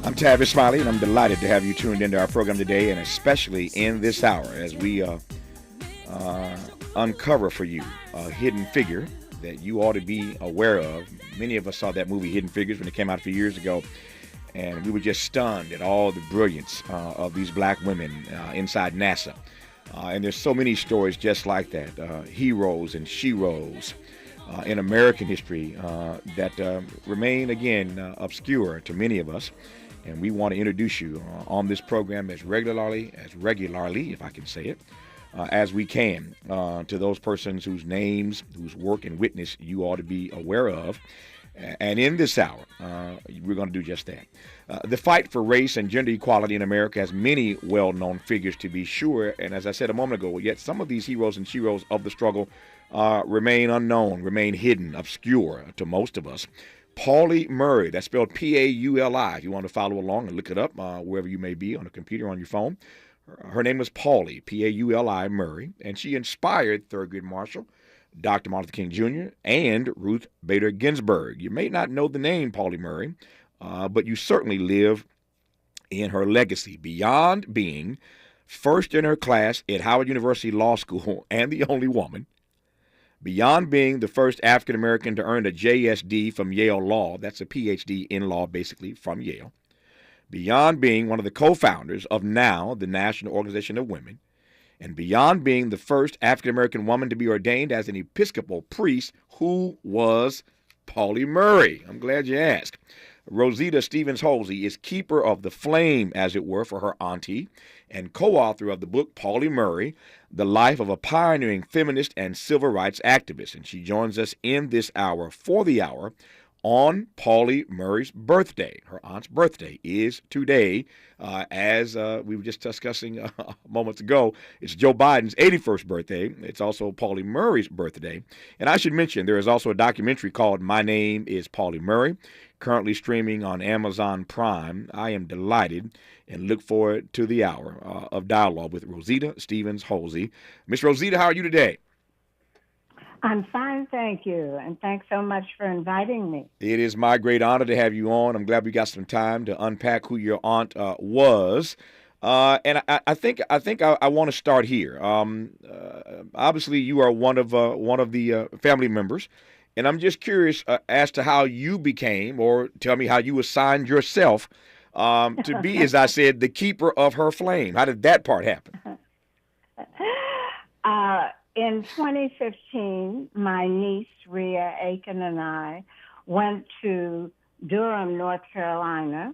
I'm Tavis Smiley, and I'm delighted to have you tuned into our program today, and especially in this hour as we uncover for you a hidden figure that you ought to be aware of. Many of us saw that movie Hidden Figures when it came out a few years ago, and we were just stunned at all the brilliance of these black women inside NASA. And there's so many stories just like that, heroes and sheroes in American history that remain, again, obscure to many of us. And we want to introduce you on this program as regularly, if I can say it, as we can, to those persons whose names, whose work and witness you ought to be aware of. And in this hour, we're going to do just that. The fight for race and gender equality in America has many well-known figures, to be sure. And as I said a moment ago, yet some of these heroes and sheroes of the struggle remain unknown, remain hidden, obscure to most of us. Pauli Murray, that's spelled Pauli. If you want to follow along and look it up wherever you may be, on a computer, on your phone. Her name was Pauli, Pauli Murray, and she inspired Thurgood Marshall, Dr. Martin Luther King Jr., and Ruth Bader Ginsburg. You may not know the name Pauli Murray, but you certainly live in her legacy. Beyond being first in her class at Howard University Law School and the only woman, beyond being the first African-American to earn a JSD from Yale Law, that's a PhD in law basically from Yale, beyond being one of the co-founders of NOW, the National Organization of Women, and beyond being the first African-American woman to be ordained as an Episcopal priest, who was Pauli Murray? I'm glad you asked. Rosita Stevens Holsey is keeper of the flame, as it were, for her auntie, and co-author of the book Pauli Murray, The Life of a Pioneering Feminist and Civil Rights Activist. And she joins us in this hour, for the hour, on Pauli Murray's birthday. Her aunt's birthday is today, as we were just discussing moments ago. It's Joe Biden's 81st birthday. It's also Pauli Murray's birthday. And I should mention, there is also a documentary called My Name is Pauli Murray, currently streaming on Amazon Prime. I am delighted and look forward to the hour of dialogue with Rosita Stevens Holsey. Miss Rosita, how are you today? I'm fine, thank you, and thanks so much for inviting me. It is my great honor to have you on. I'm glad we got some time to unpack who your aunt was. And I think I want to start here. Obviously, you are one of the family members, and I'm just curious as to how you became, or tell me how you assigned yourself to be, as I said, the keeper of her flame. How did that part happen? In 2015, my niece, Rhea Aiken, and I went to Durham, North Carolina,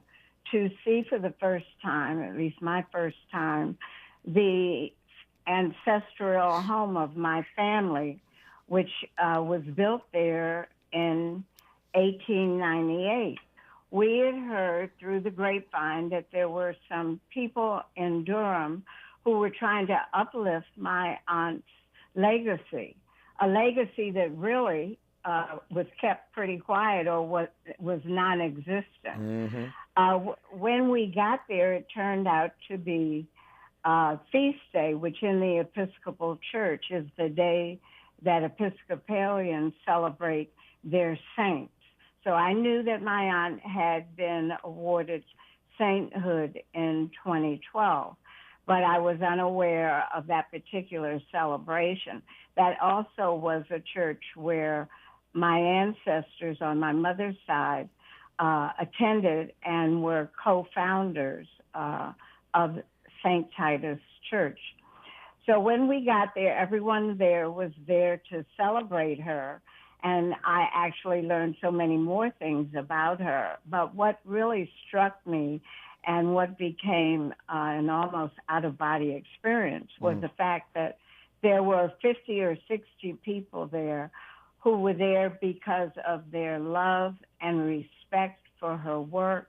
to see for the first time, at least my first time, the ancestral home of my family, which was built there in 1898. We had heard through the grapevine that there were some people in Durham who were trying to uplift my aunt's legacy, a legacy that really was kept pretty quiet or was non-existent. Mm-hmm. When we got there, it turned out to be feast day, which in the Episcopal Church is the day that Episcopalians celebrate their saints. So I knew that my aunt had been awarded sainthood in 2012. But I was unaware of that particular celebration. That also was a church where my ancestors on my mother's side attended and were co-founders of St. Titus Church. So when we got there, everyone there was there to celebrate her, and I actually learned so many more things about her. But what really struck me and what became an almost out-of-body experience was the fact that there were 50 or 60 people there who were there because of their love and respect for her work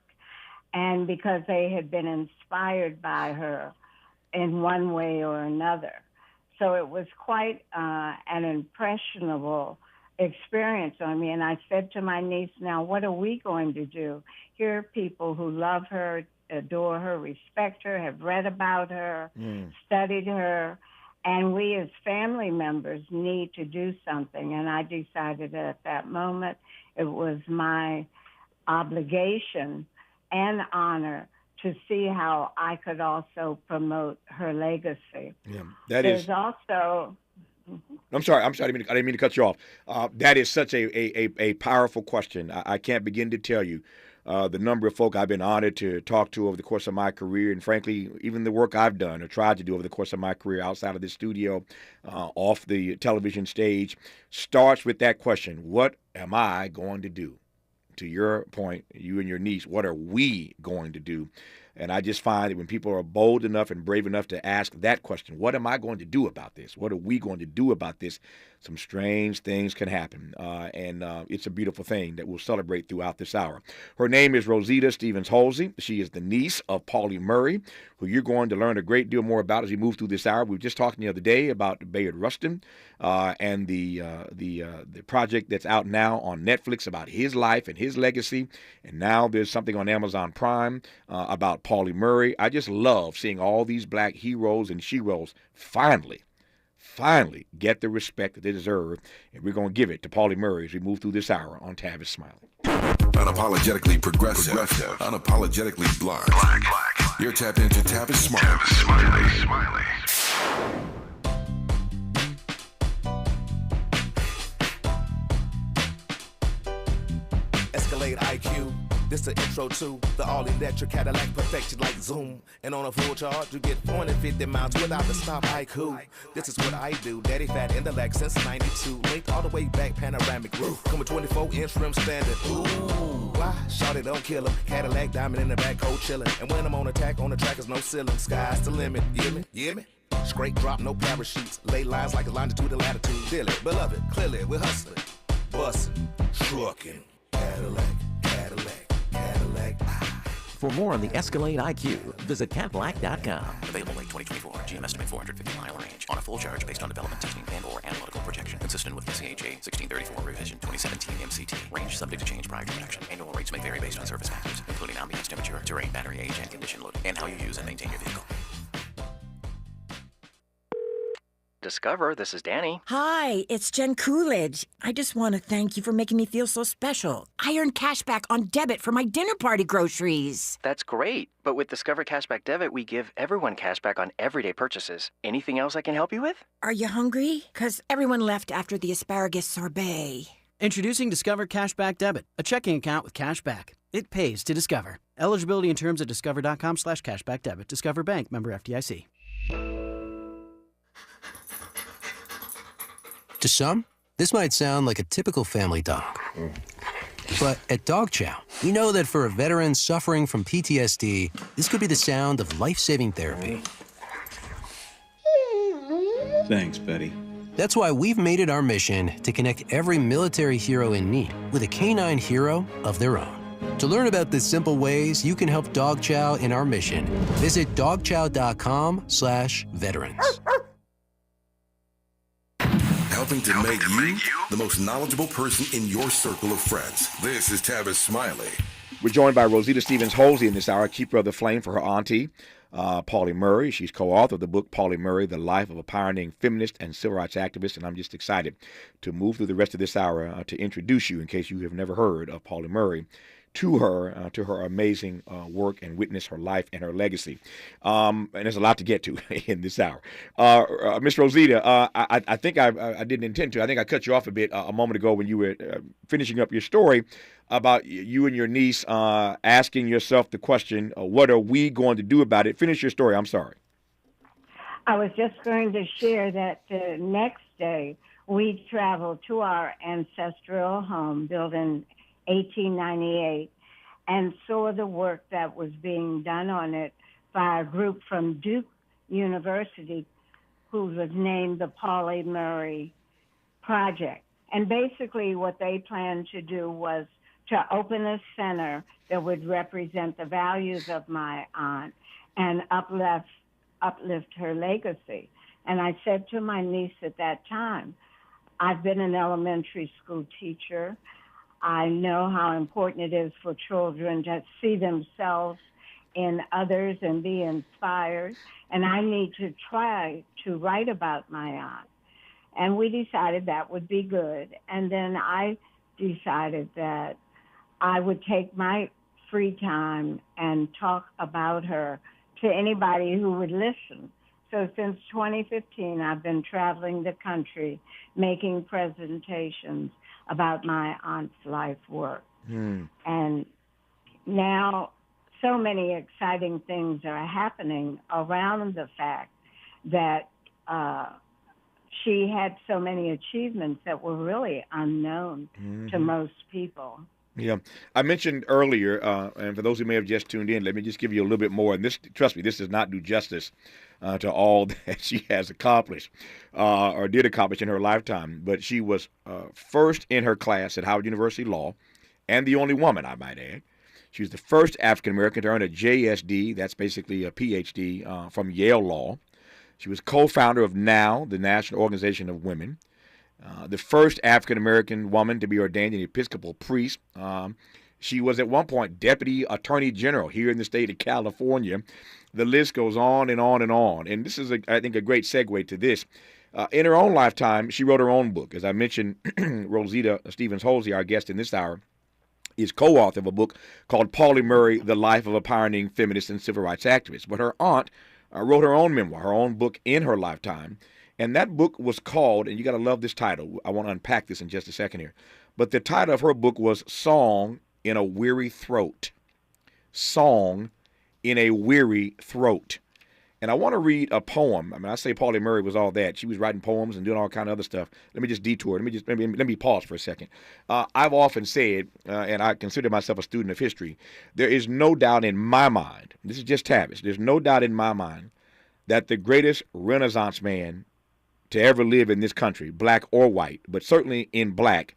and because they had been inspired by her in one way or another. So it was quite an impressionable experience on me. And I said to my niece, now, what are we going to do? Here are people who love her, adore her, respect her, have read about her, studied her, and we as family members need to do something. And I decided at that moment it was my obligation and honor to see how I could also promote her legacy. Yeah, that is. There's also. I'm sorry. I didn't mean to cut you off. That is such a powerful question. I can't begin to tell you the number of folk I've been honored to talk to over the course of my career, and frankly, even the work I've done or tried to do over the course of my career outside of the studio, off the television stage, starts with that question: what am I going to do? To your point, you and your niece, what are we going to do? And I just find that when people are bold enough and brave enough to ask that question, what am I going to do about this? What are we going to do about this? Some strange things can happen. And it's a beautiful thing that we'll celebrate throughout this hour. Her name is Rosita Stevens-Halsey. She is the niece of Pauli Murray, who you're going to learn a great deal more about as we move through this hour. We were just talking the other day about Bayard Rustin and the project that's out now on Netflix about his life and his legacy. And now there's something on Amazon Prime about Pauli Murray. I just love seeing all these black heroes and sheroes finally get the respect that they deserve. And we're going to give it to Pauli Murray as we move through this hour on Tavis Smiley. Unapologetically progressive. Unapologetically black. You're tapped into Tavis Smiley. Escalade IQ. This the intro to the all-electric Cadillac perfection like Zoom. And on a full charge, you get 450 miles without the stop haiku. This is what I do. Daddy fat intellect since 92. Linked all the way back, panoramic roof. Come with 24-inch rim standard. Ooh, why? Shawty don't kill him. Cadillac diamond in the back, cold chillin'. And when I'm on attack, on the track is no ceiling. Sky's the limit. You me? Straight drop, no parachutes. Lay lines like a longitude and latitude. Feel it, beloved, clearly we're hustling. Bussin', truckin'. Cadillac. For more on the Escalade IQ, visit Cadillac.com. Available late 2024. GM estimate 450-mile range. On a full charge based on development testing and/or analytical projection. Consistent with the CHA 1634 revision 2017 MCT. Range subject to change prior to production. Annual rates may vary based on service factors, including ambience temperature, terrain, battery age, and condition loading, and how you use and maintain your vehicle. Discover, this is Danny. Hi, it's Jen Coolidge. I just want to thank you for making me feel so special. I earned cash back on debit for my dinner party groceries. That's great. But with Discover Cashback Debit, we give everyone cash back on everyday purchases. Anything else I can help you with? Are you hungry? 'Cause everyone left after the asparagus sorbet. Introducing Discover Cashback Debit, a checking account with cash back. It pays to Discover. Eligibility and terms at discover.com/cashbackdebit. Discover Bank, member FDIC. To some, this might sound like a typical family dog. But at Dog Chow, we know that for a veteran suffering from PTSD, this could be the sound of life-saving therapy. Thanks, Betty. That's why we've made it our mission to connect every military hero in need with a canine hero of their own. To learn about the simple ways you can help Dog Chow in our mission, visit dogchow.com/veterans. Helping to make you the most knowledgeable person in your circle of friends. This is Tavis Smiley. We're joined by Rosita Stevens-Halsey in this hour, keeper of the flame for her auntie, Pauli Murray. She's co-author of the book Pauli Murray, The Life of a Pioneering Feminist and Civil Rights Activist. And I'm just excited to move through the rest of this hour to introduce you, in case you have never heard of Pauli Murray, to her amazing work and witness her life and her legacy. And there's a lot to get to in this hour. Miss Rosita, I think I didn't intend to. I think I cut you off a bit a moment ago when you were finishing up your story about you and your niece asking yourself the question, what are we going to do about it? Finish your story. I'm sorry. I was just going to share that the next day we traveled to our ancestral home built in 1898 and saw the work that was being done on it by a group from Duke University who was named the Pauli Murray Project. And basically what they planned to do was to open a center that would represent the values of my aunt and uplift her legacy. And I said to my niece at that time, I've been an elementary school teacher. I know how important it is for children to see themselves in others and be inspired. And I need to try to write about my aunt. And we decided that would be good. And then I decided that I would take my free time and talk about her to anybody who would listen. So since 2015, I've been traveling the country making presentations about my aunt's life work. And now so many exciting things are happening around the fact that she had so many achievements that were really unknown to most people. Yeah, I mentioned earlier, and for those who may have just tuned in, let me just give you a little bit more. And this, trust me, this does not do justice to all that she has accomplished or did accomplish in her lifetime. But she was first in her class at Howard University Law, and the only woman, I might add. She was the first African American to earn a JSD, that's basically a PhD, from Yale Law. She was co-founder of NOW, the National Organization of Women. The first African-American woman to be ordained an Episcopal priest. She was at one point Deputy Attorney General here in the state of California. The list goes on and on and on. And this is, I think, a great segue to this. In her own lifetime, she wrote her own book. As I mentioned, Rosita Stevens-Holsley, our guest in this hour, is co-author of a book called Pauli Murray, The Life of a Pioneering Feminist and Civil Rights Activist. But her aunt wrote her own memoir, her own book in her lifetime. And that book was called, and you got to love this title. I want to unpack this in just a second here. But the title of her book was Song in a Weary Throat. Song in a Weary Throat. And I want to read a poem. I mean, I say Pauli Murray was all that. She was writing poems and doing all kind of other stuff. Let me just detour. Let me pause for a second. I've often said, and I consider myself a student of history, there is no doubt in my mind, this is just Tavis, there's no doubt in my mind that the greatest Renaissance man to ever live in this country, black or white, but certainly in black,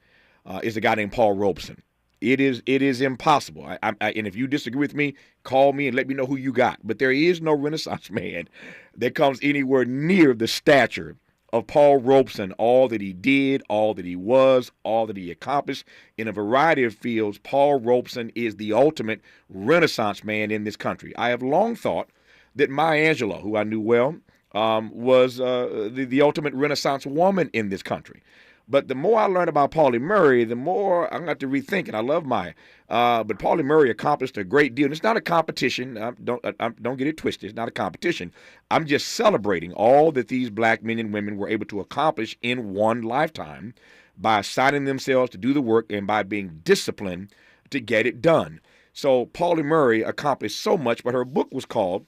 is a guy named Paul Robeson. It is impossible. And if you disagree with me, call me and let me know who you got. But there is no Renaissance man that comes anywhere near the stature of Paul Robeson, all that he did, all that he was, all that he accomplished in a variety of fields. Paul Robeson is the ultimate Renaissance man in this country. I have long thought that Maya Angelou, who I knew well, was the ultimate Renaissance woman in this country. But the more I learned about Pauli Murray, the more I'm going to have to rethink it. I love Maya. But Pauli Murray accomplished a great deal. And it's not a competition. Don't get it twisted. It's not a competition. I'm just celebrating all that these black men and women were able to accomplish in one lifetime by assigning themselves to do the work and by being disciplined to get it done. So Pauli Murray accomplished so much, but her book was called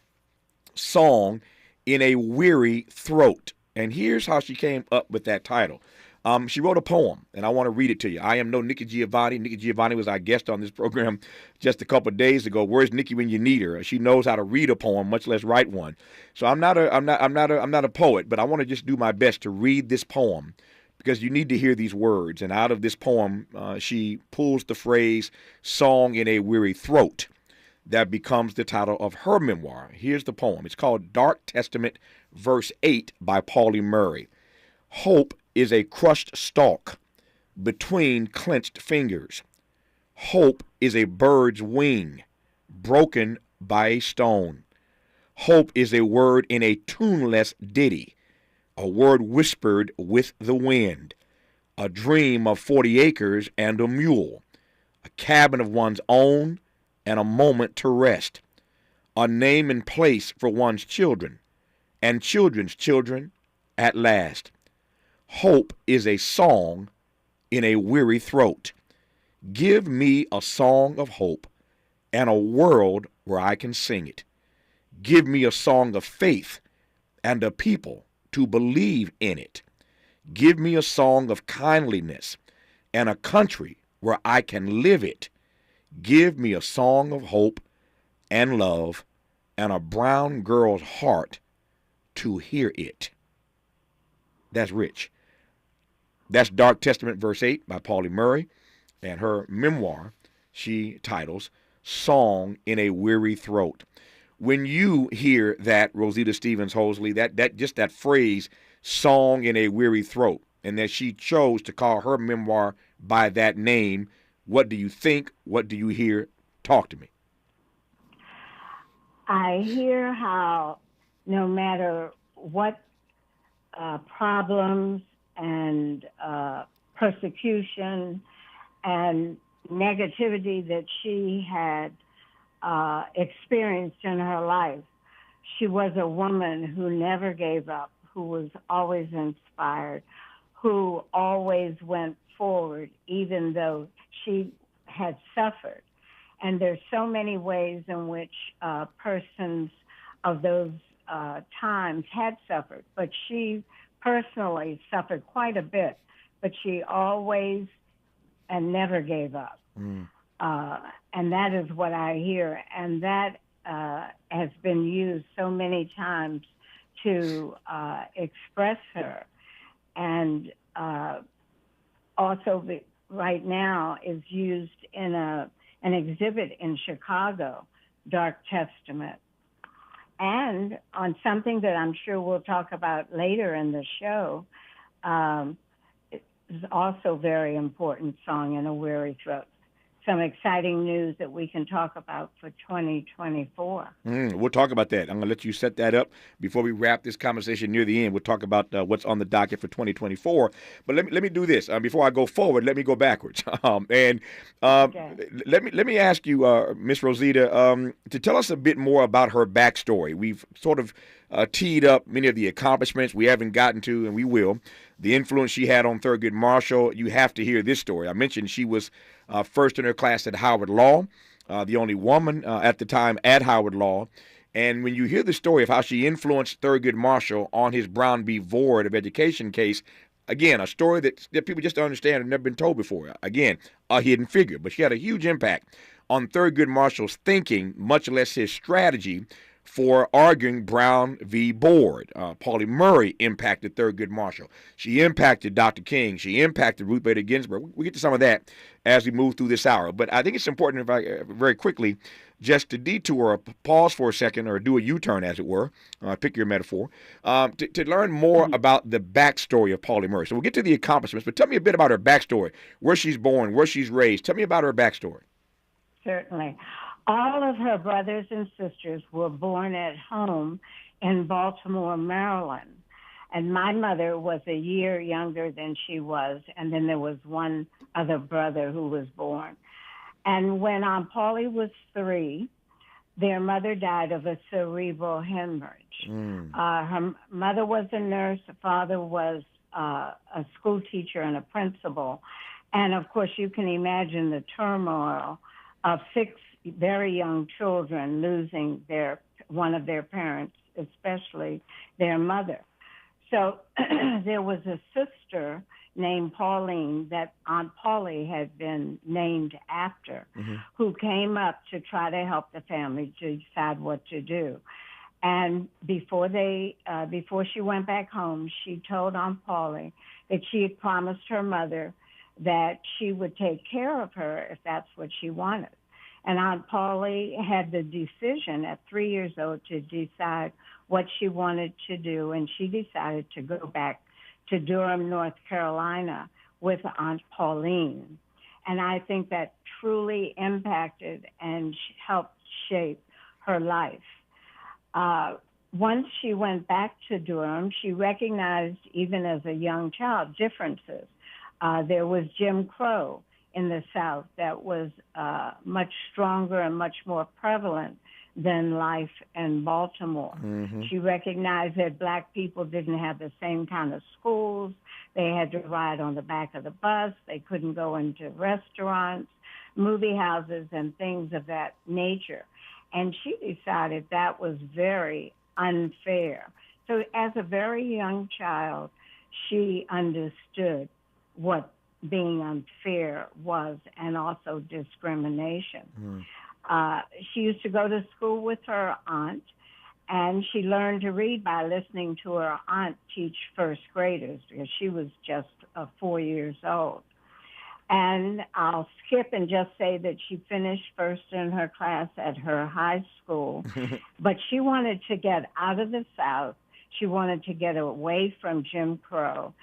Song in a Weary Throat. And here's how she came up with that title. She wrote a poem, and I want to read it to you. I am no Nikki Giovanni. Nikki Giovanni was our guest on this program just a couple of days ago. Where's Nikki when you need her? She knows how to read a poem, much less write one. So I'm not a poet, but I want to just do my best to read this poem because you need to hear these words. And out of this poem, she pulls the phrase "song in a weary throat" that becomes the title of her memoir. Here's the poem. It's called Dark Testament, verse 8 by Pauli Murray. Hope is a crushed stalk between clenched fingers. Hope is a bird's wing broken by a stone. Hope is a word in a tuneless ditty, a word whispered with the wind, a dream of 40 acres and a mule, a cabin of one's own and a moment to rest, a name and place for one's children and children's children at last. Hope is a song in a weary throat. Give me a song of hope and a world where I can sing it. Give me a song of faith and a people to believe in it. Give me a song of kindliness and a country where I can live it. Give me a song of hope and love and a brown girl's heart to hear it. That's rich. That's Dark Testament, verse 8 by Pauli Murray, and her memoir she titles Song in a Weary Throat. When you hear that, Rosita Stevens-Holsley, that phrase, song in a weary throat, and that she chose to call her memoir by that name, what do you think? What do you hear? Talk to me. I hear how no matter what problems and persecution and negativity that she had experienced in her life. She was a woman who never gave up, who was always inspired, who always went forward, even though she had suffered. And there's so many ways in which persons of those times had suffered, but she personally suffered quite a bit, but she always and never gave up. And that is what I hear. And that has been used so many times to express her. And also right now is used in an exhibit in Chicago, Dark Testament. And on something that I'm sure we'll talk about later in the show, is also very important song, In a Weary Throat. Some exciting news that we can talk about for 2024. We'll talk about that. I'm going to let you set that up before we wrap this conversation near the end. We'll talk about what's on the docket for 2024. But let me do this. Before I go forward, let me go backwards. Okay. Let me ask you, Miss Rosita, to tell us a bit more about her backstory. We've sort of teed up many of the accomplishments we haven't gotten to, and we will. The influence she had on Thurgood Marshall. You have to hear this story. I mentioned she was first in her class at Howard Law, the only woman at the time at Howard Law. And when you hear the story of how she influenced Thurgood Marshall on his Brown v. Board of Education case, again, a story that people just don't understand and never been told before. Again, a hidden figure. But she had a huge impact on Thurgood Marshall's thinking, much less his strategy for arguing Brown v. Board. Pauli Murray impacted Thurgood Marshall. She impacted Dr. King. She impacted Ruth Bader Ginsburg. We'll get to some of that as we move through this hour. But I think it's important, very quickly, just to detour, pause for a second, or do a U-turn, as it were, pick your metaphor, to learn more about the backstory of Pauli Murray. So we'll get to the accomplishments, but tell me a bit about her backstory, where she's born, where she's raised. Tell me about her backstory. Certainly. All of her brothers and sisters were born at home in Baltimore, Maryland. And my mother was a year younger than she was, and then there was one other brother who was born. And when Aunt Pauli was 3, their mother died of a cerebral hemorrhage. Her mother was a nurse, her father was a school teacher and a principal. And of course, you can imagine the turmoil of 6 very young children losing one of their parents, especially their mother. So there was a sister named Pauline that Aunt Pauli had been named after, who came up to try to help the family to decide what to do. And before she went back home, she told Aunt Pauli that she had promised her mother that she would take care of her if that's what she wanted. And Aunt Pauli had the decision at 3 years old to decide what she wanted to do, and she decided to go back to Durham, North Carolina with Aunt Pauline. And I think that truly impacted and helped shape her life. Once she went back to Durham, she recognized, even as a young child, differences. There was Jim Crow in the South that was much stronger and much more prevalent than life in Baltimore. She recognized that Black people didn't have the same kind of schools. They had to ride on the back of the bus. They couldn't go into restaurants, movie houses, and things of that nature. And she decided that was very unfair. So as a very young child, she understood what being unfair was, and also discrimination. She used to go to school with her aunt, and she learned to read by listening to her aunt teach first graders, because she was just 4 years old. And I'll skip and just say that she finished first in her class at her high school, but she wanted to get out of the South. She wanted to get away from Jim Crow.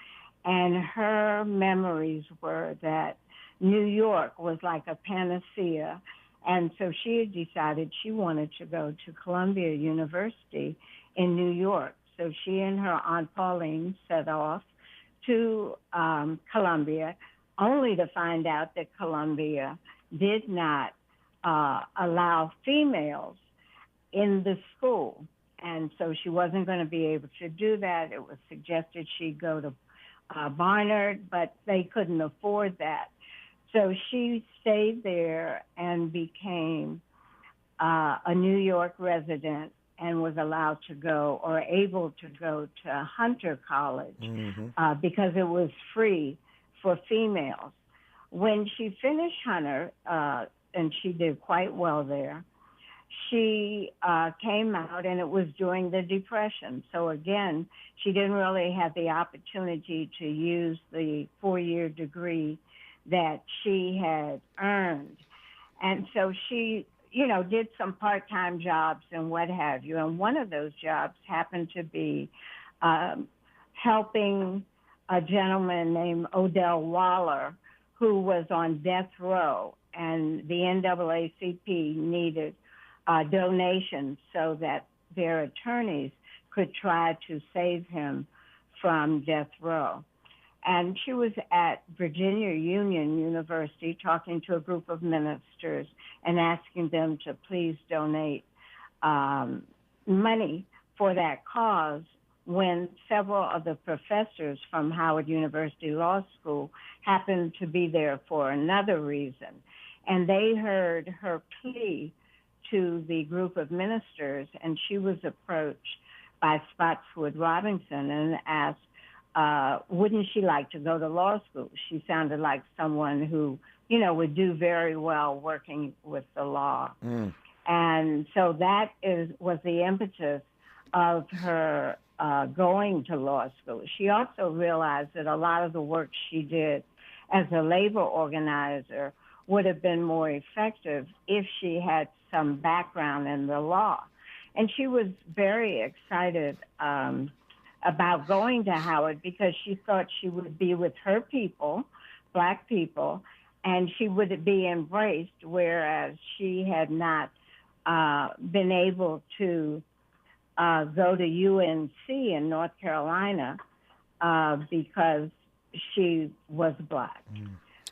And her memories were that New York was like a panacea. And so she had decided she wanted to go to Columbia University in New York. So she and her Aunt Pauline set off to Columbia, only to find out that Columbia did not allow females in the school. And so she wasn't going to be able to do that. It was suggested she go to Barnard, but they couldn't afford that. So she stayed there and became a New York resident and was allowed to go or able to go to Hunter College because it was free for females. When she finished Hunter, and she did quite well there, she came out, and it was during the Depression. So again, she didn't really have the opportunity to use the 4-year degree that she had earned. And so she, did some part-time jobs and what have you. And one of those jobs happened to be helping a gentleman named Odell Waller, who was on death row, and the NAACP needed donations so that their attorneys could try to save him from death row. And she was at Virginia Union University talking to a group of ministers and asking them to please donate money for that cause, when several of the professors from Howard University Law School happened to be there for another reason. And they heard her plea to the group of ministers, and she was approached by Spotswood Robinson and asked, wouldn't she like to go to law school? She sounded like someone who, would do very well working with the law. And so that was the impetus of her going to law school. She also realized that a lot of the work she did as a labor organizer would have been more effective if she had some background in the law. And she was very excited about going to Howard because she thought she would be with her people, Black people, and she would be embraced, whereas she had not been able to go to UNC in North Carolina because she was Black.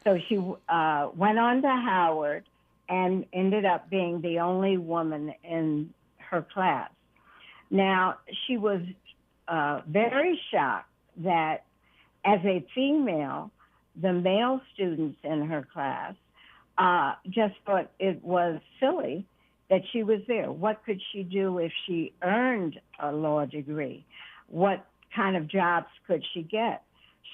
So she went on to Howard and ended up being the only woman in her class. Now, she was very shocked that as a female, the male students in her class just thought it was silly that she was there. What could she do if she earned a law degree? What kind of jobs could she get?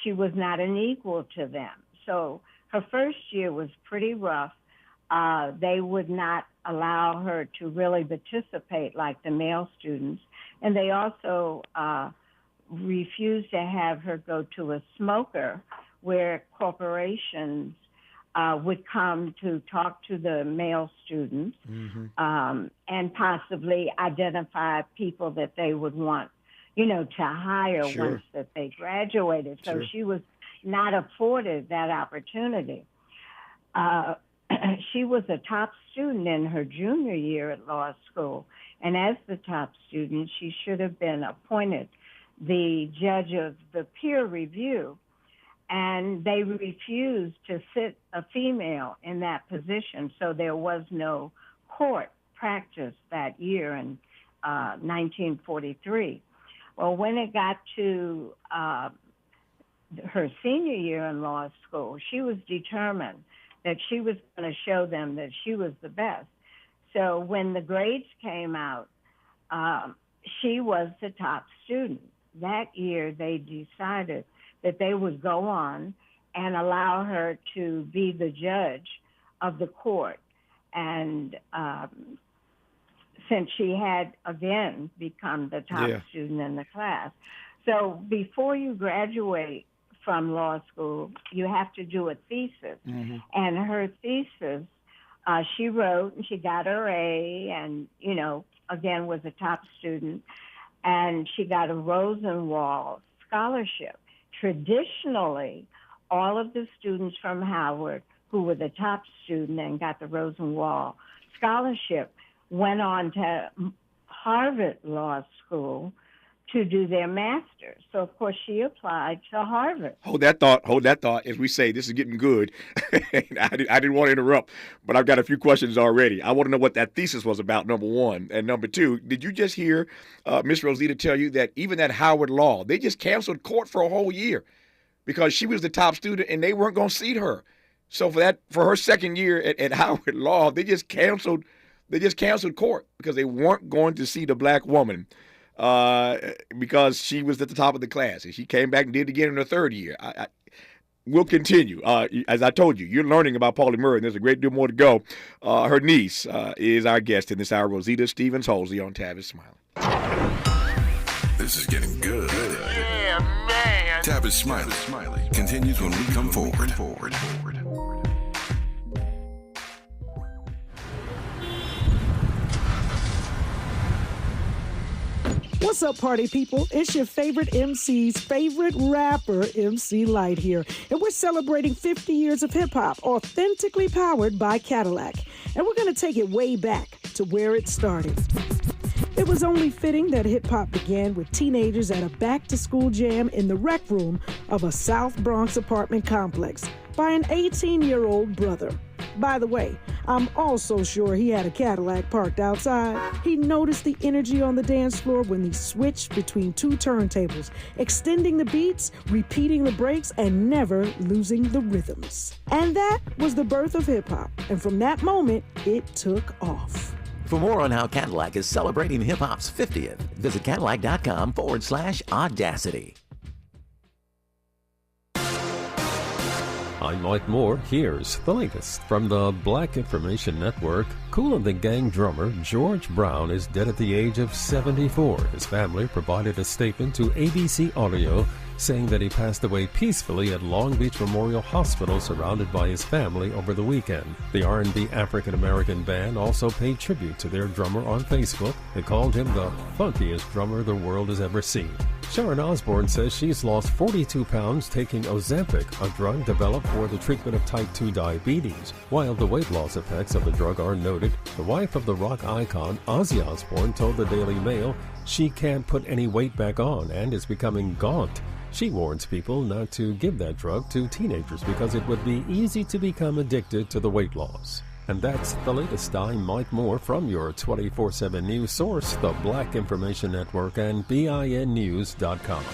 She was not an equal to them. So her first year was pretty rough. They would not allow her to really participate like the male students. And they also refused to have her go to a smoker where corporations would come to talk to the male students and possibly identify people that they would want, to hire once that they graduated. So she was not afforded that opportunity. She was a top student in her junior year at law school. And as the top student, she should have been appointed the judge of the peer review. And they refused to sit a female in that position, so there was no court practice that year in 1943. Well, when it got to her senior year in law school, she was determined that she was going to show them that she was the best. So when the grades came out, she was the top student. That year, they decided that they would go on and allow her to be the judge of the court. And since she had, again, become the top student in the class. So before you graduate from law school, you have to do a thesis. And her thesis, she wrote, and she got her A, and, again, was a top student. And she got a Rosenwald scholarship. Traditionally, all of the students from Howard who were the top student and got the Rosenwald scholarship went on to Harvard Law School to do their master's. So, of course, she applied to Harvard. Hold that thought. As we say, this is getting good. I didn't want to interrupt, but I've got a few questions already. I want to know what that thesis was about, number one. And number two, did you just hear Miss Rosita tell you that even at Howard Law, they just canceled court for a whole year because she was the top student and they weren't going to seat her. So for her second year at Howard Law, they just canceled court because they weren't going to seat a black woman. Because she was at the top of the class, and she came back and did it again in her third year. We'll continue. As I told you, you're learning about Pauli Murray, and there's a great deal more to go. Her niece is our guest in this hour, Rosita Stevens-Holsey on Tavis Smiley. This is getting good. Yeah, man. Tavis Smiley continues when we come forward. What's up, party people? It's your favorite MC's favorite rapper, MC Light here. And we're celebrating 50 years of hip-hop, authentically powered by Cadillac. And we're going to take it way back to where it started. It was only fitting that hip-hop began with teenagers at a back-to-school jam in the rec room of a South Bronx apartment complex by an 18-year-old brother. By the way, I'm also sure he had a Cadillac parked outside. He noticed the energy on the dance floor when he switched between two turntables, extending the beats, repeating the breaks, and never losing the rhythms. And that was the birth of hip-hop. And from that moment, it took off. For more on how Cadillac is celebrating hip-hop's 50th, visit Cadillac.com/audacity. I'm Mike Moore. Here's the latest from the Black Information Network. Kool and the Gang drummer George Brown is dead at the age of 74. His family provided a statement to ABC Audio saying that he passed away peacefully at Long Beach Memorial Hospital surrounded by his family over the weekend. The R&B African-American band also paid tribute to their drummer on Facebook. They called him the funkiest drummer the world has ever seen. Sharon Osbourne says she's lost 42 pounds taking Ozempic, a drug developed for the treatment of type 2 diabetes. While the weight loss effects of the drug are noted, the wife of the rock icon, Ozzy Osbourne, told the Daily Mail she can't put any weight back on and is becoming gaunt. She warns people not to give that drug to teenagers because it would be easy to become addicted to the weight loss. And that's the latest. I'm Mike Moore from your 24/7 news source, the Black Information Network and BINnews.com.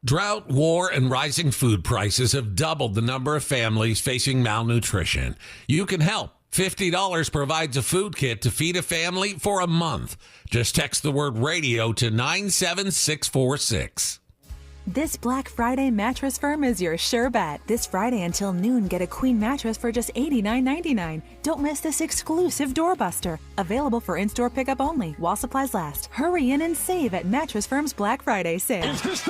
Drought, war, and rising food prices have doubled the number of families facing malnutrition. You can help. $50 provides a food kit to feed a family for a month. Just text the word radio to 97646. This Black Friday Mattress Firm is your sure bet. This Friday until noon, get a queen mattress for just $89.99. Don't miss this exclusive doorbuster. Available for in-store pickup only while supplies last. Hurry in and save at Mattress Firm's Black Friday sale. This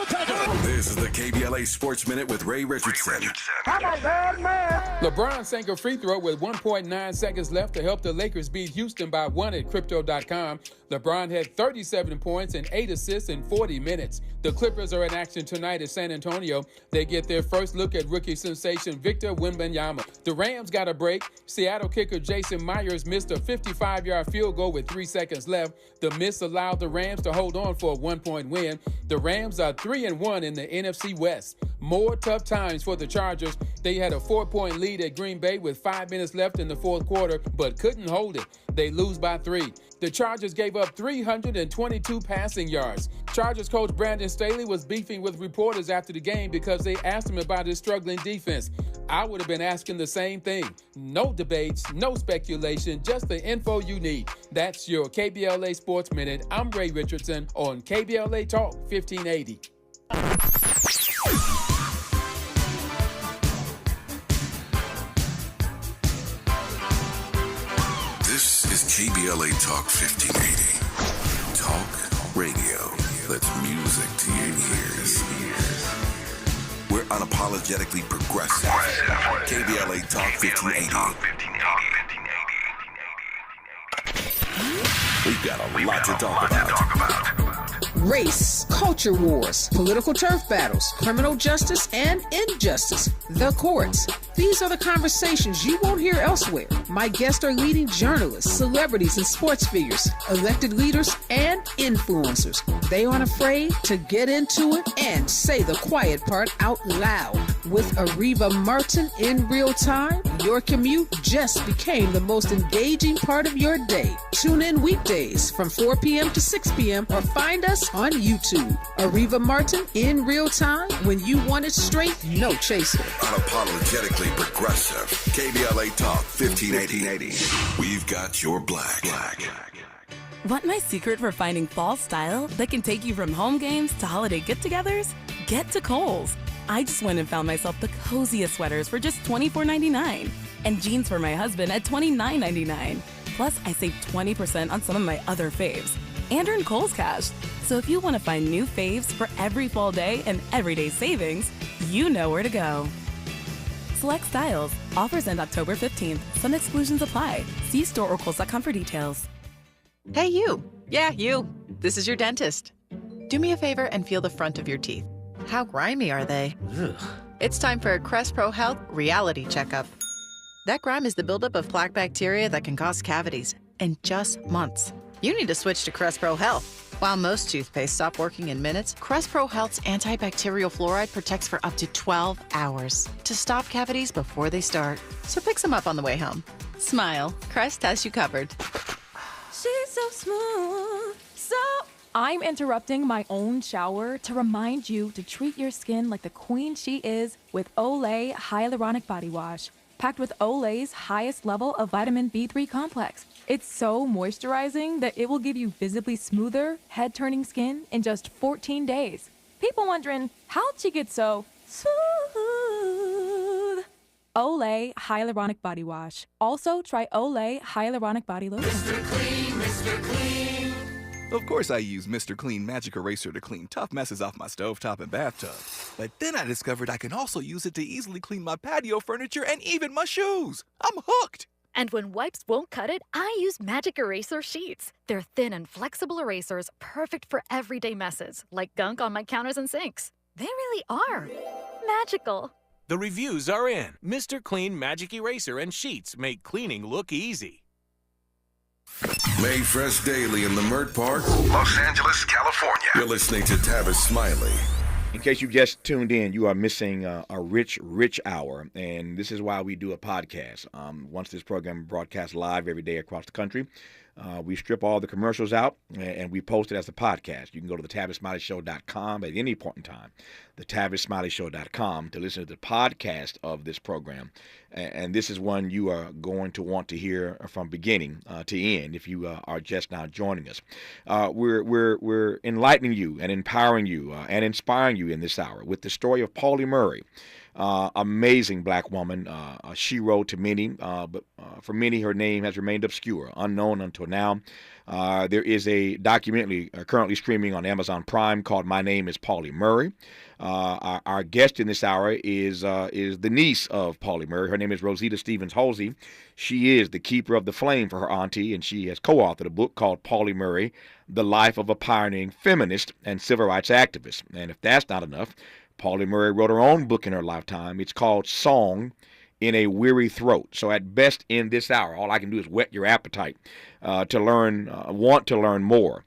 is the KBLA Sports Minute with Ray Richardson. I'm a bad man. LeBron sank a free throw with 1.9 seconds left to help the Lakers beat Houston by 1 at Crypto.com. LeBron had 37 points and 8 assists in 40 minutes. The Clippers are in action tonight at San Antonio. They get their first look at rookie sensation Victor Wembanyama. The Rams got a break. Seattle kicker Jason Myers missed a 55-yard field goal with 3 seconds left. The miss allowed the Rams to hold on for a 1-point win. The Rams are 3-1 in the NFC West. More tough times for the Chargers. They had a 4-point lead at Green Bay with 5 minutes left in the fourth quarter, but couldn't hold it. They lose by 3. The Chargers gave up 322 passing yards. Chargers coach Brandon Staley was beefing with reporters after the game because they asked him about his struggling defense. I would have been asking the same thing. No debates, no speculation, just the info you need. That's your KBLA Sports Minute. I'm Ray Richardson on KBLA Talk 1580. This is KBLA Talk 1580. Talk radio. That's music to your ears. We're unapologetically progressive. KBLA Talk 1580. We've got a lot to talk about. Race, culture wars, political turf battles, criminal justice and injustice, the courts. These are the conversations you won't hear elsewhere. My guests are leading journalists, celebrities, and sports figures, elected leaders, and influencers. They aren't afraid to get into it and say the quiet part out loud. With Ariva Martin in real time, your commute just became the most engaging part of your day. Tune in weekdays from 4 p.m. to 6 p.m. or find us on YouTube. Ariva Martin in real time, when you want it straight, no chaser. Unapologetically progressive. KBLA Talk 1580. We've got your black. Want my secret for finding fall style that can take you from home games to holiday get-togethers? Get to Kohl's. I just went and found myself the coziest sweaters for just $24.99 and jeans for my husband at $29.99. Plus, I saved 20% on some of my other faves and earned Kohl's Cash. So if you want to find new faves for every fall day and everyday savings, you know where to go. Select styles. Offers end October 15th. Some exclusions apply. See store or Kohl's.com for details. Hey, you. Yeah, you. This is your dentist. Do me a favor and feel the front of your teeth. How grimy are they? Ugh. It's time for a Crest Pro Health reality checkup. That grime is the buildup of plaque bacteria that can cause cavities in just months. You need to switch to Crest Pro Health. While most toothpaste stop working in minutes, Crest Pro Health's antibacterial fluoride protects for up to 12 hours to stop cavities before they start. So pick some up on the way home. Smile. Crest has you covered. She's so smooth, so... I'm interrupting my own shower to remind you to treat your skin like the queen she is with Olay Hyaluronic Body Wash, packed with Olay's highest level of vitamin B3 complex. It's so moisturizing that it will give you visibly smoother, head-turning skin in just 14 days. People wondering, how'd she get so smooth? Olay Hyaluronic Body Wash. Also, try Olay Hyaluronic Body Lotion. Mr. Clean, Mr. Clean. Of course I use Mr. Clean Magic Eraser to clean tough messes off my stovetop and bathtub. But then I discovered I can also use it to easily clean my patio furniture and even my shoes. I'm hooked. And when wipes won't cut it, I use Magic Eraser Sheets. They're thin and flexible erasers, perfect for everyday messes, like gunk on my counters and sinks. They really are magical. The reviews are in. Mr. Clean Magic Eraser and Sheets make cleaning look easy. Made fresh daily in Leimert Park, Los Angeles, California. You're listening to Tavis Smiley. In case you just tuned in, you are missing a rich hour, and this is why we do a podcast. Once this program broadcasts live every day across the country, we strip all the commercials out, and we post it as a podcast. You can go to the TavisSmileyShow.com at any point in time, the TavisSmileyShow.com, to listen to the podcast of this program. And this is one you are going to want to hear from beginning to end if you are just now joining us. We're enlightening you and empowering you and inspiring you in this hour with the story of Pauli Murray. Amazing black woman. She wrote to many, but for many, her name has remained obscure, unknown until now. There is a documentary currently streaming on Amazon Prime called My Name is Pauli Murray. Our guest in this hour is the niece of Pauli Murray. Her name is Rosita Stevens-Halsey. She is the keeper of the flame for her auntie, and she has co-authored a book called Pauli Murray, The Life of a Pioneering Feminist and Civil Rights Activist. And if that's not enough, Pauli Murray wrote her own book in her lifetime. It's called Song in a Weary Throat. So at best in this hour, all I can do is whet your appetite to want to learn more.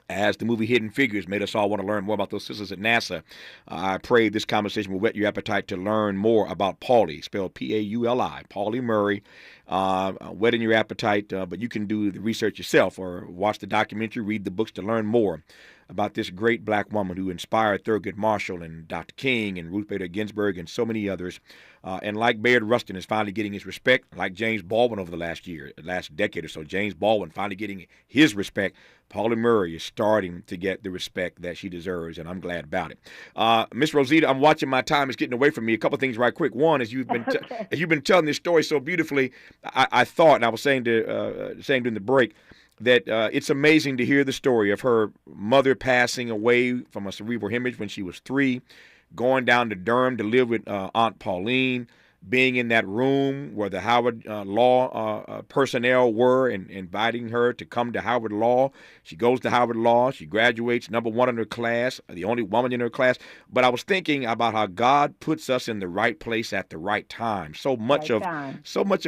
As the movie Hidden Figures made us all want to learn more about those sisters at NASA, I pray this conversation will whet your appetite to learn more about Pauli, spelled P-A-U-L-I, Pauli Murray, whetting your appetite, but you can do the research yourself or watch the documentary, read the books to learn more about this great black woman who inspired Thurgood Marshall and Dr. King and Ruth Bader Ginsburg and so many others. And like Bayard Rustin is finally getting his respect, like James Baldwin over the last decade or so, James Baldwin finally getting his respect. Pauli Murray is starting to get the respect that she deserves, and I'm glad about it. Miss Rosita, I'm watching my time is getting away from me. A couple of things right quick. One, as you've been telling this story so beautifully, I thought, and I was saying during the break, that it's amazing to hear the story of her mother passing away from a cerebral hemorrhage when she was 3, going down to Durham to live with Aunt Pauline, being in that room where the Howard Law personnel were and inviting her to come to Howard Law. She goes to Howard Law. She graduates #1 in her class, the only woman in her class. But I was thinking about how God puts us in the right place at the right time. So much of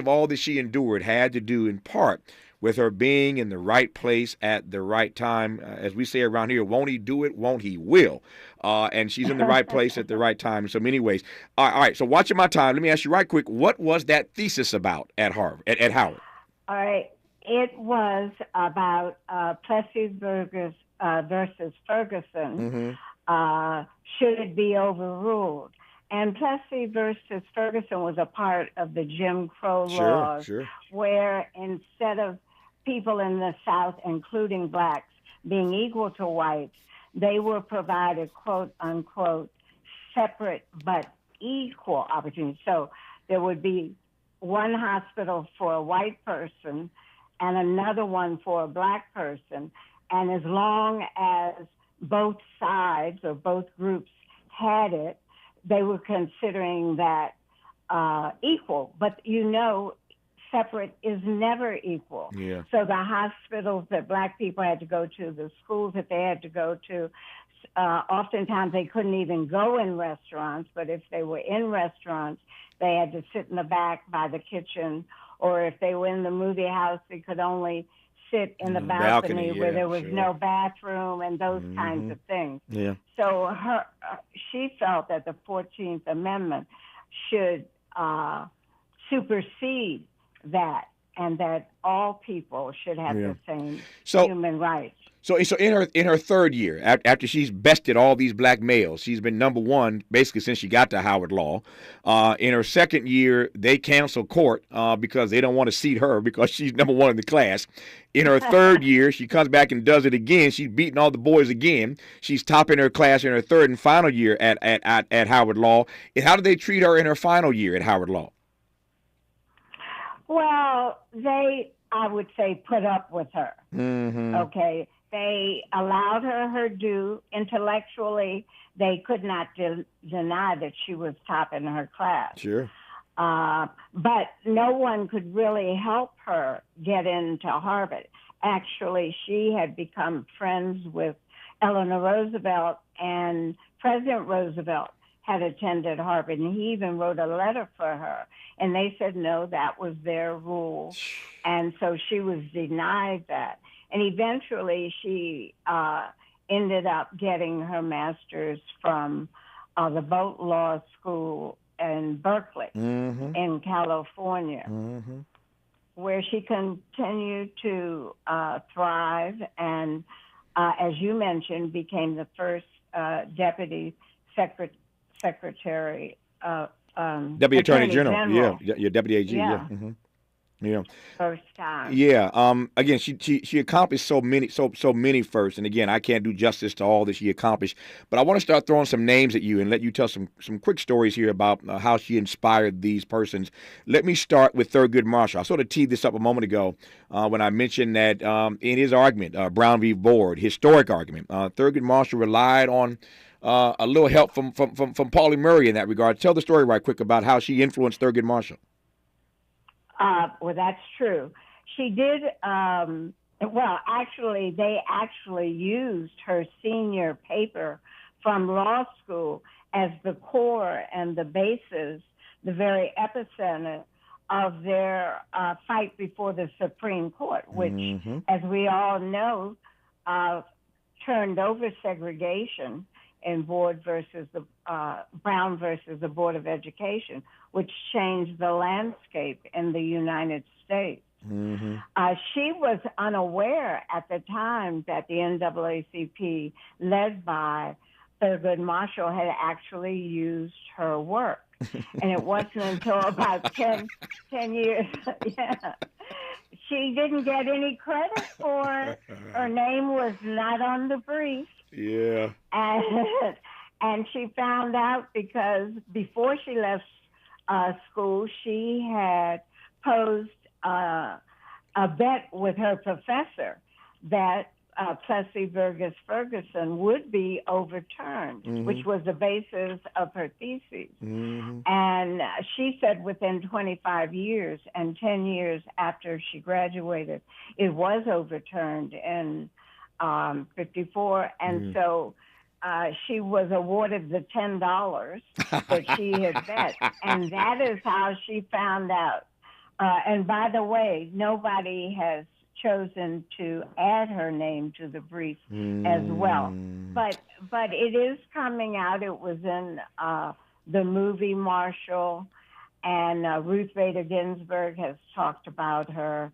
all that she endured had to do in part with her being in the right place at the right time. As we say around here, won't he do it? Won't he will? And she's in the right place at the right time in so many ways. All right, so watching my time, let me ask you right quick, what was that thesis about at Harvard, at Howard? All right. It was about Plessy versus Ferguson. Should it be overruled? And Plessy versus Ferguson was a part of the Jim Crow laws, where instead of people in the South, including blacks, being equal to whites, they were provided, quote unquote, separate but equal opportunities. So there would be one hospital for a white person and another one for a black person. And as long as both sides or both groups had it, they were considering that equal. But separate is never equal. Yeah. So the hospitals that black people had to go to, the schools that they had to go to, oftentimes they couldn't even go in restaurants, but if they were in restaurants, they had to sit in the back by the kitchen, or if they were in the movie house, they could only sit in the balcony where there was no bathroom and those kinds of things. Yeah. So she felt that the 14th Amendment should supersede that, and that all people should have the same human rights. So in her third year, after she's bested all these black males, she's been #1 basically since she got to Howard Law. In her second year, they cancel court because they don't want to seat her because she's #1 in the class. In her third year, she comes back and does it again. She's beating all the boys again. She's topping her class in her third and final year at Howard Law. And how did they treat her in her final year at Howard Law? Well, I would say, put up with her. Okay. They allowed her due. Intellectually, they could not deny that she was top in her class. Sure. But no one could really help her get into Harvard. Actually, she had become friends with Eleanor Roosevelt, and President Roosevelt had attended Harvard, and he even wrote a letter for her. And they said, no, that was their rule. And so she was denied that. And eventually she ended up getting her master's from the Boat Law School in Berkeley, in California, where she continued to thrive and, as you mentioned, became the first deputy secretary, Deputy Attorney General. Yeah, Deputy AG. Yeah. First time. Yeah. Again, she accomplished so many firsts, and again, I can't do justice to all that she accomplished. But I want to start throwing some names at you and let you tell some quick stories here about how she inspired these persons. Let me start with Thurgood Marshall. I sort of teed this up a moment ago when I mentioned that in his argument, Brown v. Board, historic argument, Thurgood Marshall relied on a little help from Pauli Murray in that regard. Tell the story right quick about how she influenced Thurgood Marshall. Well, that's true. She did. Well, actually, they actually used her senior paper from law school as the core and the basis, the very epicenter of their fight before the Supreme Court, which, as we all know, turned over segregation in Brown versus the Board of Education, which changed the landscape in the United States. She was unaware at the time that the NAACP, led by Thurgood Marshall, had actually used her work. And it wasn't until about 10 years, she didn't get any credit for it. Her name was not on the brief. Yeah. And she found out because before she left school, she had posed a bet with her professor that Plessy Burgess Ferguson would be overturned, which was the basis of her thesis. And she said within 25 years and 10 years after she graduated, it was overturned in 54. And so she was awarded the $10 that she had bet. And that is how she found out. And by the way, nobody has chosen to add her name to the brief as well. But it is coming out. It was in the movie Marshall, and Ruth Bader Ginsburg has talked about her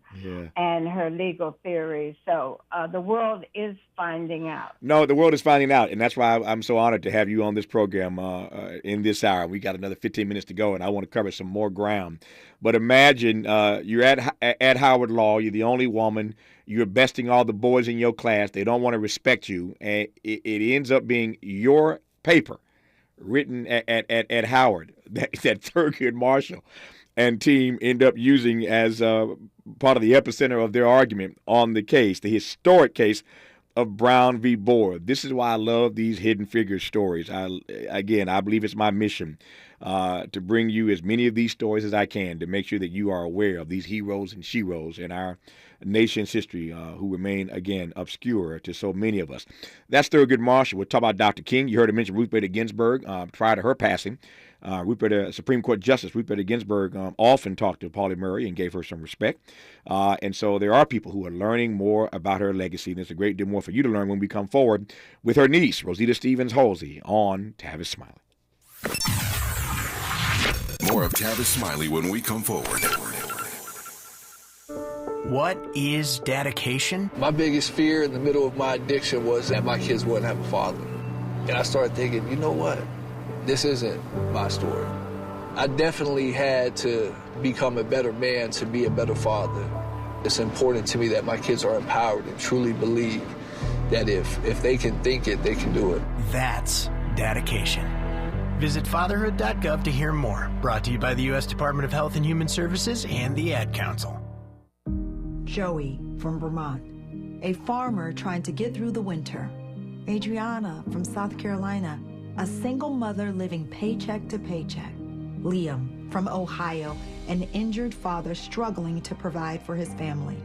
and her legal theories. So the world is finding out. No, the world is finding out, and that's why I'm so honored to have you on this program in this hour. We got another 15 minutes to go, and I want to cover some more ground. But imagine you're at Howard Law. You're the only woman. You're besting all the boys in your class. They don't want to respect you, and it ends up being your paper written at Howard that Thurgood Marshall and team end up using as part of the epicenter of their argument on the case, the historic case of Brown v. Boer. This is why I love these hidden figure stories. I believe it's my mission to bring you as many of these stories as I can to make sure that you are aware of these heroes and sheroes in our nation's history who remain, again, obscure to so many of us. That's Thurgood Marshall. We'll talk about Dr. King. You heard him mention Ruth Bader Ginsburg prior to her passing. Supreme Court Justice Ruth Bader Ginsburg often talked to Pauli Murray and gave her some respect. And so there are people who are learning more about her legacy. And there's a great deal more for you to learn when we come forward with her niece, Rosita Stevens-Halsey, on Tavis Smiley. More of Tavis Smiley when we come forward. What is dedication? My biggest fear in the middle of my addiction was that my kids wouldn't have a father. And I started thinking, you know what? This isn't my story. I definitely had to become a better man to be a better father. It's important to me that my kids are empowered and truly believe that if they can think it, they can do it. That's dedication. Visit fatherhood.gov to hear more. Brought to you by the U.S. Department of Health and Human Services and the Ad Council. Joey from Vermont, a farmer trying to get through the winter. Adriana from South Carolina, a single mother living paycheck to paycheck. Liam from Ohio, an injured father struggling to provide for his family.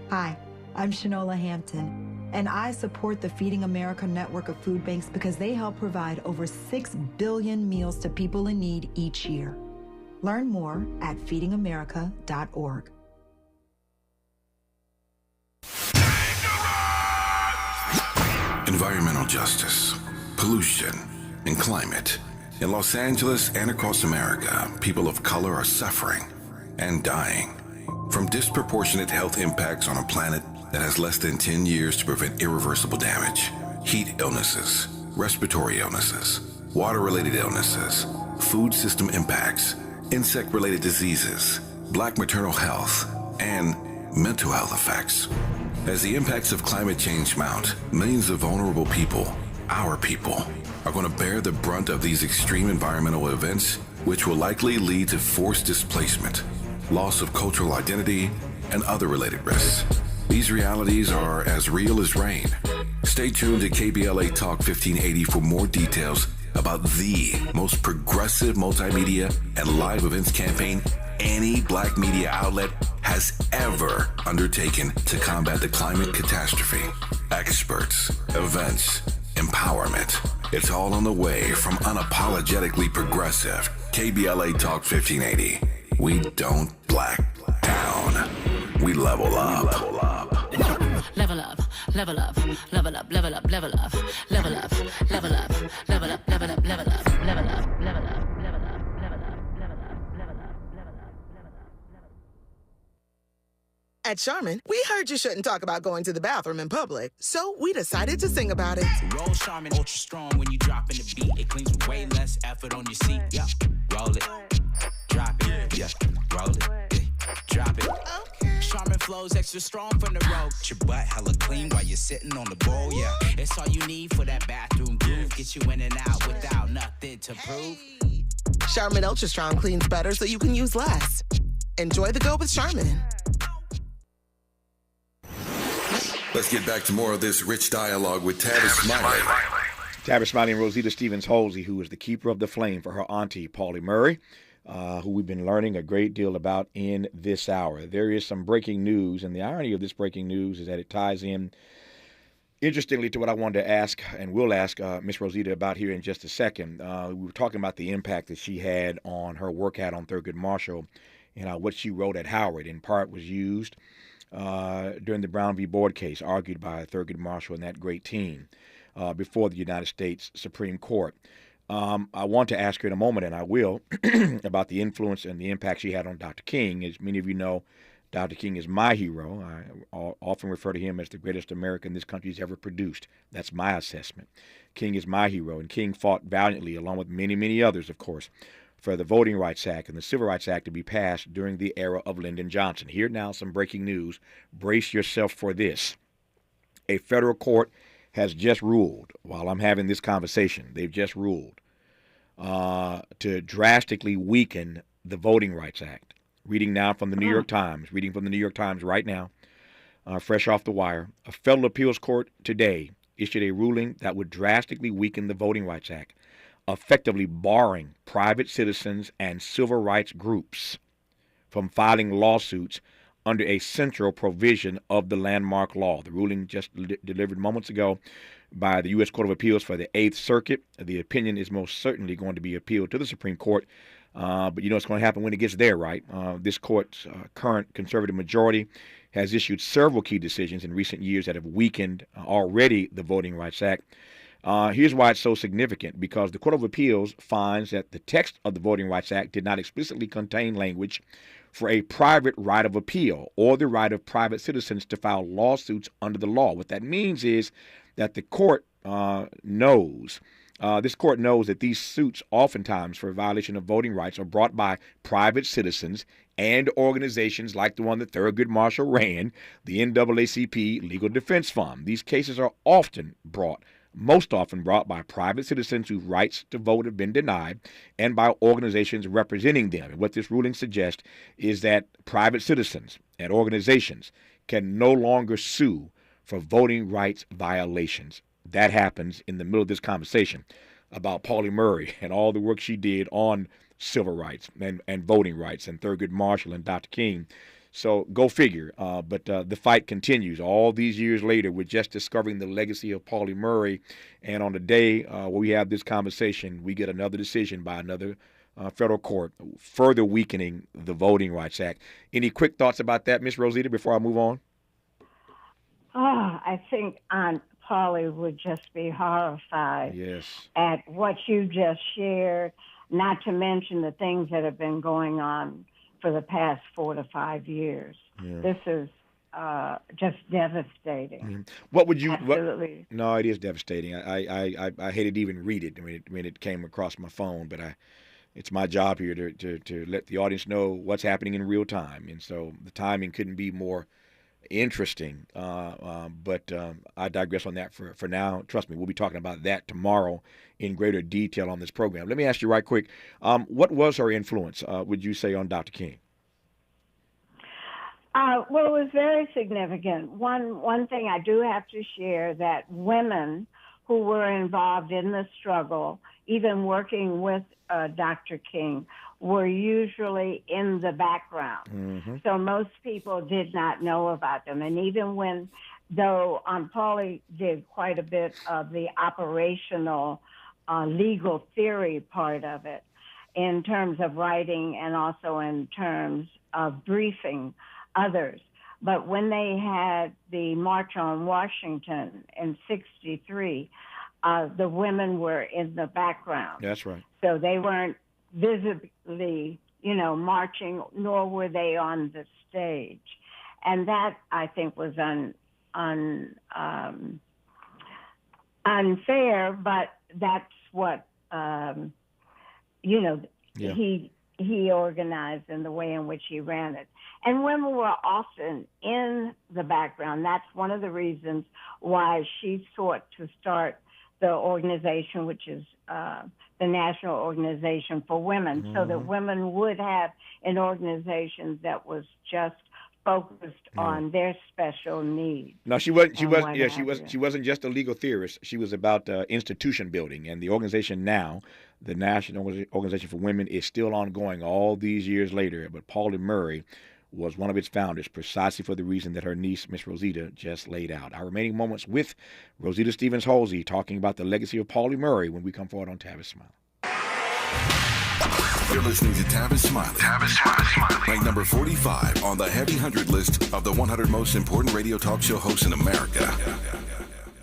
Hi, I'm Shanola Hampton, and I support the Feeding America network of food banks because they help provide over 6 billion meals to people in need each year. Learn more at feedingamerica.org. Environmental justice, pollution, and climate. In Los Angeles and across America, people of color are suffering and dying from disproportionate health impacts on a planet that has less than 10 years to prevent irreversible damage. Heat illnesses, respiratory illnesses, water-related illnesses, food system impacts, insect-related diseases, Black maternal health, and mental health effects. As the impacts of climate change mount, millions of vulnerable people, our people, are going to bear the brunt of these extreme environmental events, which will likely lead to forced displacement, loss of cultural identity, and other related risks. These realities are as real as rain. Stay tuned to KBLA Talk 1580 for more details about the most progressive multimedia and live events campaign any Black media outlet has ever undertaken to combat the climate catastrophe. Experts, events, empowerment. It's all on the way from unapologetically progressive KBLA Talk 1580. We don't black down. We level up. Level up, level up, level up, level up, level up, level up, level up, level up, level up, level up, level up, level up. At Charmin, we heard you shouldn't talk about going to the bathroom in public, so we decided to sing about it. Roll Charmin ultra strong when you drop in the beat. It cleans with way less effort on your seat. Yeah, roll it, drop it. Yeah, roll it, drop it. Okay. Charmin flows extra strong from the road. Your butt hella clean while you're sitting on the bowl. Yeah, it's all you need for that bathroom groove. Get you in and out without nothing to prove. Charmin Ultra Strong cleans better so you can use less. Enjoy the go with Charmin. Let's get back to more of this rich dialogue with Tavis Smiley. Tavis Smiley and Rosita Stevens-Holsey, who is the keeper of the flame for her auntie, Pauli Murray, who we've been learning a great deal about in this hour. There is some breaking news, and the irony of this breaking news is that it ties in, interestingly, to what I wanted to ask and will ask Miss Rosita about here in just a second. We were talking about the impact that she had on her work hat on Thurgood Marshall, and what she wrote at Howard, in part, was used during the Brown v. Board case, argued by Thurgood Marshall and that great team before the United States Supreme Court. I want to ask her in a moment, and I will, about the influence and the impact she had on Dr. King. As many of you know, Dr. King is my hero. I often refer to him as the greatest American this country has ever produced. That's my assessment. King is my hero, and King fought valiantly, along with many, many others, of course, for the Voting Rights Act and the Civil Rights Act to be passed during the era of Lyndon Johnson. Here now, some breaking news. Brace yourself for this. A federal court has just ruled, while I'm having this conversation, they've just ruled to drastically weaken the Voting Rights Act. Reading now from the New York Times, right now, fresh off the wire. A federal appeals court today issued a ruling that would drastically weaken the Voting Rights Act, effectively barring private citizens and civil rights groups from filing lawsuits under a central provision of the landmark law. The ruling just delivered moments ago by the U.S. Court of Appeals for the Eighth Circuit. The opinion is most certainly going to be appealed to the Supreme Court, but you know what's going to happen when it gets there, right? This court's current conservative majority has issued several key decisions in recent years that have weakened already the Voting Rights Act. Here's why it's so significant, because the Court of Appeals finds that the text of the Voting Rights Act did not explicitly contain language for a private right of appeal or the right of private citizens to file lawsuits under the law. What that means is that the court knows that these suits, oftentimes for violation of voting rights, are brought by private citizens and organizations like the one that Thurgood Marshall ran, the NAACP Legal Defense Fund. These cases are most often brought by private citizens whose rights to vote have been denied and by organizations representing them. And what this ruling suggests is that private citizens and organizations can no longer sue for voting rights violations. That happens in the middle of this conversation about Pauli Murray and all the work she did on civil rights and voting rights, and Thurgood Marshall and Dr. King. So go figure. But the fight continues. All these years later, we're just discovering the legacy of Pauli Murray. And on the day where we have this conversation, we get another decision by another federal court, further weakening the Voting Rights Act. Any quick thoughts about that, Ms. Rosita, before I move on? I think Aunt Pauli would just be horrified at what you just shared, not to mention the things that have been going on for the past 4 to 5 years. Yeah. This is just devastating. Mm-hmm. What would you? Absolutely. No, it is devastating. I hated to even read it when it came across my phone, but it's my job here to let the audience know what's happening in real time, and so the timing couldn't be more interesting. But I digress on that for now. Trust me, we'll be talking about that tomorrow in greater detail on this program. Let me ask you right quick, what was her influence, would you say, on Dr. King? Well, it was very significant. One thing I do have to share, that women who were involved in the struggle, even working with Dr. King, were usually in the background. Mm-hmm. So most people did not know about them. And even though Pauli did quite a bit of the operational legal theory part of it, in terms of writing and also in terms of briefing others. But when they had the March on Washington in '63, the women were in the background. That's right. So they weren't visibly, marching, nor were they on the stage. And that, I think, was unfair, but that's what, he organized in the way in which he ran it. And women were often in the background. That's one of the reasons why she sought to start the organization, which is the National Organization for Women, so that women would have an organization that was just focused on their special needs. No, she wasn't. She wasn't just a legal theorist. She was about institution building, and the organization now, the National Organization for Women, is still ongoing all these years later. But Pauli Murray was one of its founders, precisely for the reason that her niece, Miss Rosita, just laid out. Our remaining moments with Rosita Stevens-Halsey, talking about the legacy of Pauli Murray when we come forward on Tavis Smiley. You're listening to Tavis Smiley. Tavis Smiley. Ranked number 45 on the Heavy 100 list of the 100 most important radio talk show hosts in America.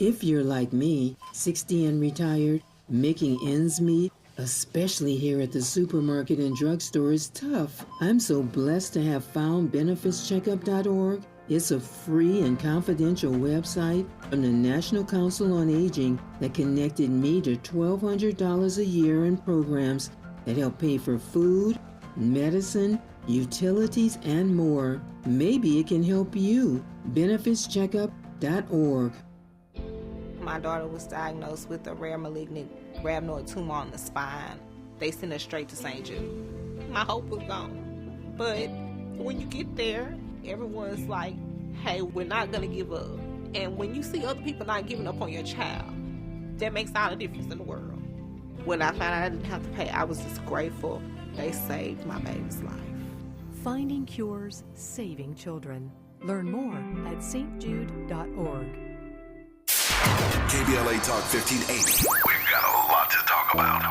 If you're like me, 60 and retired, making ends meet, especially here at the supermarket and drugstore, is tough. I'm so blessed to have found benefitscheckup.org. It's a free and confidential website from the National Council on Aging that connected me to $1,200 a year in programs that help pay for food, medicine, utilities, and more. Maybe it can help you. benefitscheckup.org. My daughter was diagnosed with a rare malignant rhabdoid tumor on the spine. They sent her straight to St. Jude. My hope was gone. But when you get there, everyone's like, hey, we're not going to give up. And when you see other people not giving up on your child, that makes all the difference in the world. When I found out I didn't have to pay, I was just grateful they saved my baby's life. Finding cures, saving children. Learn more at stjude.org. KBLA Talk 1580. We've got a lot to talk about.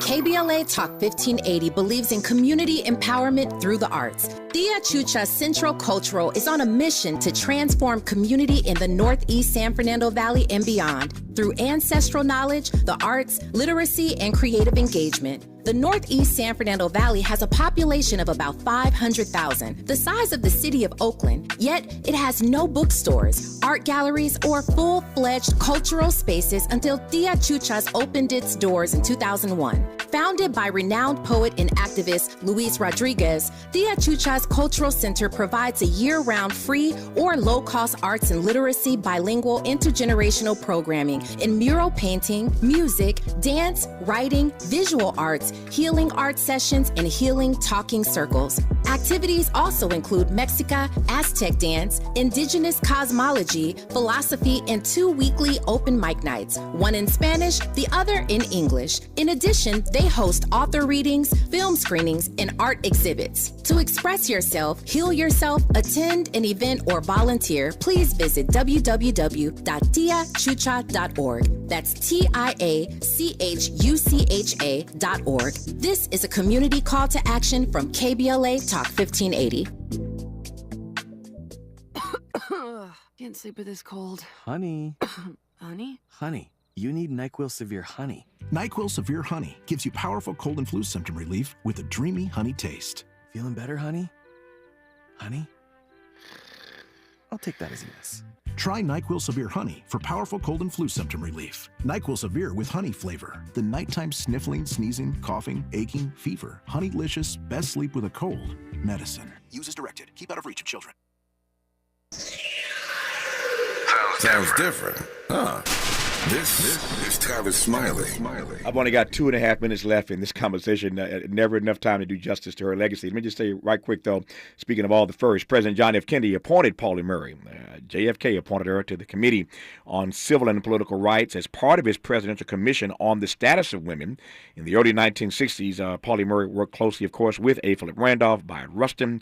KBLA Talk 1580 believes in community empowerment through the arts. Tia Chucha Central Cultural is on a mission to transform community in the Northeast San Fernando Valley and beyond through ancestral knowledge, the arts, literacy, and creative engagement. The Northeast San Fernando Valley has a population of about 500,000, the size of the city of Oakland, yet it has no bookstores, art galleries, or full-fledged cultural spaces until Tia Chuchas opened its doors in 2001. Founded by renowned poet and activist Luis Rodriguez, Tia Chuchas Cultural Center provides a year-round free or low-cost arts and literacy bilingual intergenerational programming in mural painting, music, dance, writing, visual arts, healing art sessions, and healing talking circles. Activities also include Mexica, Aztec dance, indigenous cosmology, philosophy, and 2 weekly open mic nights, one in Spanish, the other in English. In addition, they host author readings, film screenings, and art exhibits. To express yourself, heal yourself, attend an event, or volunteer, please visit www.tiachucha.org. That's TIACHUCHA.org. This is a community call to action from KBLA Talk 1580. Can't sleep with this cold. Honey. Honey? Honey, you need NyQuil Severe Honey. NyQuil Severe Honey gives you powerful cold and flu symptom relief with a dreamy honey taste. Feeling better, honey? Honey? I'll take that as a yes. Try NyQuil Severe Honey for powerful cold and flu symptom relief. NyQuil Severe with honey flavor. The nighttime sniffling, sneezing, coughing, aching, fever. Honeylicious, best sleep with a cold. Medicine. Use as directed. Keep out of reach of children. Sounds different. Huh. This is Tavis Smiley. I've only got 2.5 minutes left in this conversation. Never enough time to do justice to her legacy. Let me just say right quick, though, speaking of all the first, President John F. Kennedy appointed Pauli Murray. JFK appointed her to the Committee on Civil and Political Rights as part of his Presidential Commission on the Status of Women. In the early 1960s, Pauli Murray worked closely, of course, with A. Philip Randolph, Bayard Rustin,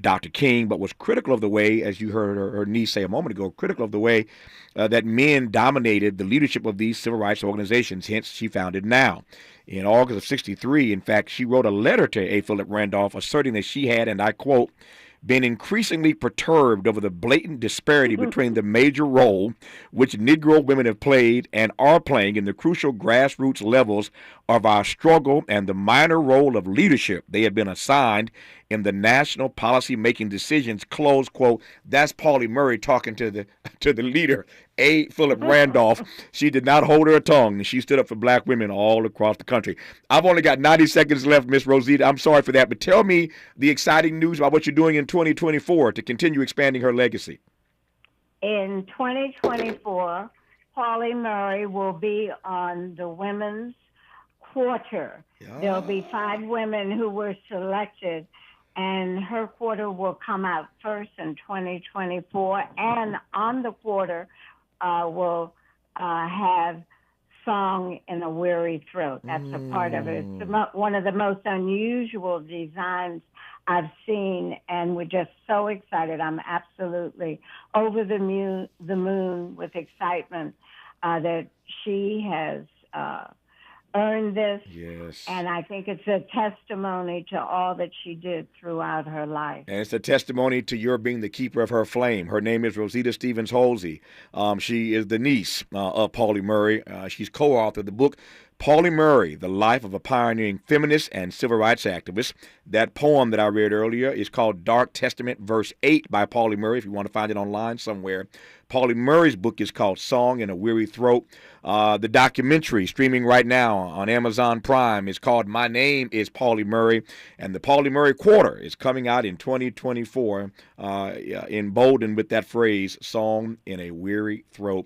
Dr. King, but was critical of the way, as you heard her niece say a moment ago, critical of the way that men dominated the leadership of these civil rights organizations, hence she founded NOW. In August of 1963, in fact, she wrote a letter to A. Philip Randolph asserting that she had, and I quote, been increasingly perturbed over the blatant disparity between the major role which Negro women have played and are playing in the crucial grassroots levels of our struggle and the minor role of leadership they have been assigned in the national policy-making decisions, close quote. That's Pauli Murray talking to the leader, A. Philip Randolph. She did not hold her tongue, and she stood up for black women all across the country. I've only got 90 seconds left, Miss Rosita. I'm sorry for that, but tell me the exciting news about what you're doing in 2024 to continue expanding her legacy. In 2024, Pauli Murray will be on the Women's Quarter. Yeah. There'll be 5 women who were selected and her quarter will come out first in 2024, and on the quarter will have Song in a Weary Throat. That's a part of it. It's one of the most unusual designs I've seen, and we're just so excited. I'm absolutely over the moon with excitement that she has earned this. Yes. And I think it's a testimony to all that she did throughout her life. And it's a testimony to your being the keeper of her flame. Her name is Rosita Stevens-Holsey. She is the niece of Pauli Murray. She's co-author of the book, Pauli Murray, The Life of a Pioneering Feminist and Civil Rights Activist. That poem that I read earlier is called Dark Testament, verse 8 by Pauli Murray, if you want to find it online somewhere. Pauli Murray's book is called Song in a Weary Throat. The documentary streaming right now on Amazon Prime is called My Name is Pauli Murray, and the Pauli Murray Quarter is coming out in 2024, emboldened with that phrase, Song in a Weary Throat.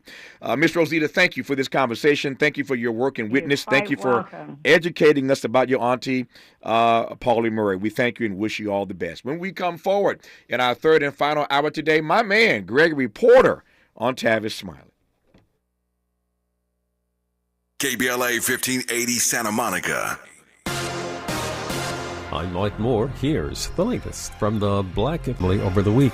Miss Rosita, thank you for this conversation. Thank you for your work and witness. Thank you for educating us about your auntie, Pauli Murray. We thank you and wish you all the best. When we come forward in our third and final hour today, my man, Gregory Porter, on Tavis Smiley. KBLA 1580 Santa Monica. I'm Mike Moore. Here's the latest from the Black family over the weekend.